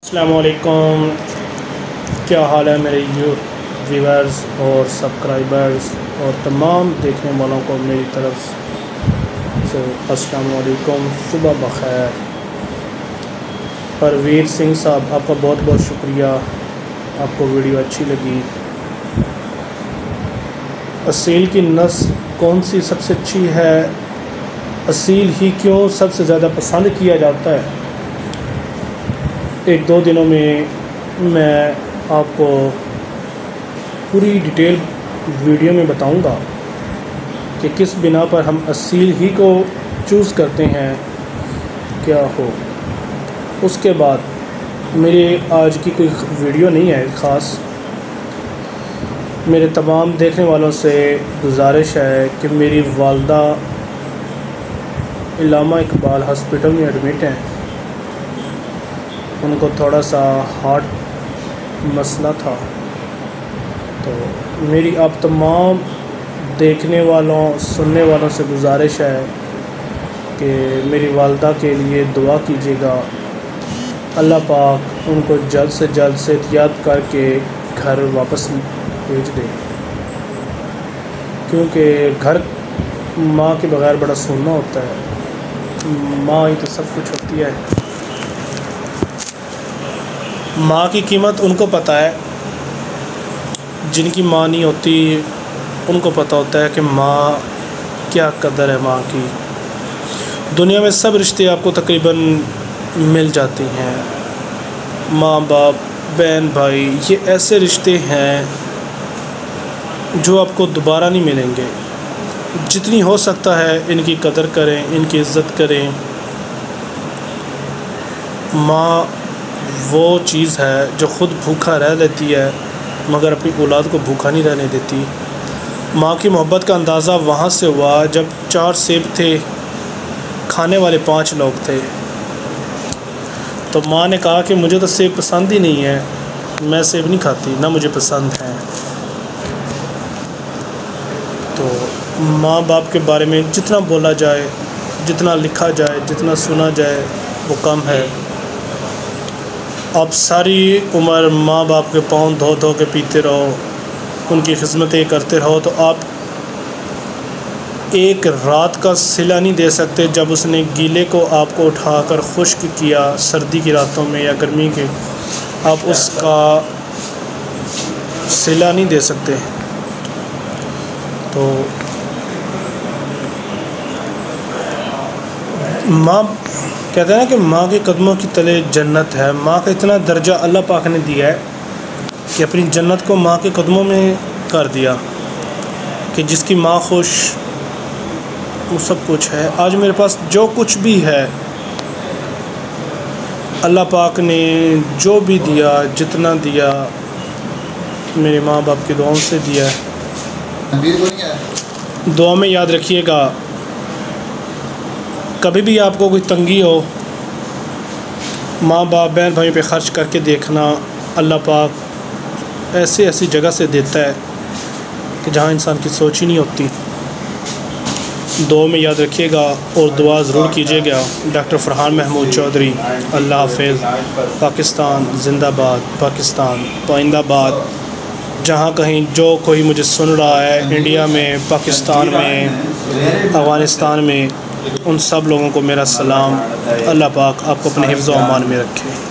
अस्सलामुअलैकुम, क्या हाल है मेरे व्यूवर्स और सब्सक्राइबर्स और तमाम देखने वालों को मेरी तरफ से अस्सलामुअलैकुम, सुबह बखैर। परवीर सिंह साहब, आपका बहुत बहुत शुक्रिया, आपको वीडियो अच्छी लगी। असील की नस्ल कौन सी सबसे अच्छी है? असील ही क्यों सबसे ज़्यादा पसंद किया जाता है? एक दो दिनों में मैं आपको पूरी डिटेल वीडियो में बताऊंगा कि किस बिना पर हम असील ही को चूज़ करते हैं, क्या हो। उसके बाद मेरी आज की कोई वीडियो नहीं है ख़ास। मेरे तमाम देखने वालों से गुजारिश है कि मेरी वालदा इलामा इकबाल हॉस्पिटल में एडमिट हैं। उनको थोड़ा सा हार्ट मसला था, तो मेरी आप तमाम देखने वालों सुनने वालों से गुजारिश है कि मेरी वालदा के लिए दुआ कीजिएगा। अल्लाह पाक उनको जल्द से जल्द सेहतियाब करके घर वापस भेज दे, क्योंकि घर माँ के बग़ैर बड़ा सुनना होता है। माँ ही तो सब कुछ होती है। माँ की कीमत उनको पता है, जिनकी माँ नहीं होती उनको पता होता है कि माँ क्या कदर है माँ की। दुनिया में सब रिश्ते आपको तकरीबन मिल जाती हैं। माँ बाप, बहन भाई, ये ऐसे रिश्ते हैं जो आपको दोबारा नहीं मिलेंगे। जितनी हो सकता है इनकी कदर करें, इनकी इज़्ज़त करें। माँ वो चीज़ है जो ख़ुद भूखा रह लेती है मगर अपनी औलाद को भूखा नहीं रहने देती। माँ की मोहब्बत का अंदाज़ा वहाँ से हुआ जब 4 सेब थे, खाने वाले 5 लोग थे। तो माँ ने कहा कि मुझे तो सेब पसंद ही नहीं है, मैं सेब नहीं खाती, ना मुझे पसंद है। तो माँ बाप के बारे में जितना बोला जाए, जितना लिखा जाए, जितना सुना जाए वो कम है। आप सारी उम्र माँ बाप के पाँव धो धो के पीते रहो, उनकी खिदमतें करते रहो, तो आप एक रात का सिला नहीं दे सकते। जब उसने गीले को आपको उठाकर खुश्क किया सर्दी की रातों में या गर्मी के, आप उसका सिला नहीं दे सकते। तो माँ कहते हैं ना कि माँ के कदमों की तले जन्नत है। माँ का इतना दर्जा अल्लाह पाक ने दिया है कि अपनी जन्नत को माँ के कदमों में कर दिया कि जिसकी माँ खुश वो सब कुछ है। आज मेरे पास जो कुछ भी है अल्लाह पाक ने जो भी दिया, जितना दिया, मेरे माँ बाप की दुआओं से दिया है। दुआ में याद रखिएगा, कभी भी आपको कोई तंगी हो, माँ बाप बहन भाई पे ख़र्च करके देखना। अल्लाह पाक ऐसी ऐसी जगह से देता है कि जहाँ इंसान की सोच ही नहीं होती। दुआ में याद रखिएगा और दुआ ज़रूर कीजिएगा। डॉक्टर फरहान महमूद चौधरी। अल्लाह हाफ़िज़। पाकिस्तान ज़िंदाबाद, पाकिस्तान पाइंदाबाद। जहाँ कहीं जो कोई मुझे सुन रहा है, इंडिया में, पाकिस्तान में, अफ़गानिस्तान में, उन सब लोगों को मेरा सलाम। अल्लाह पाक आपको अपने हिफ्ज़ व अमान में रखे।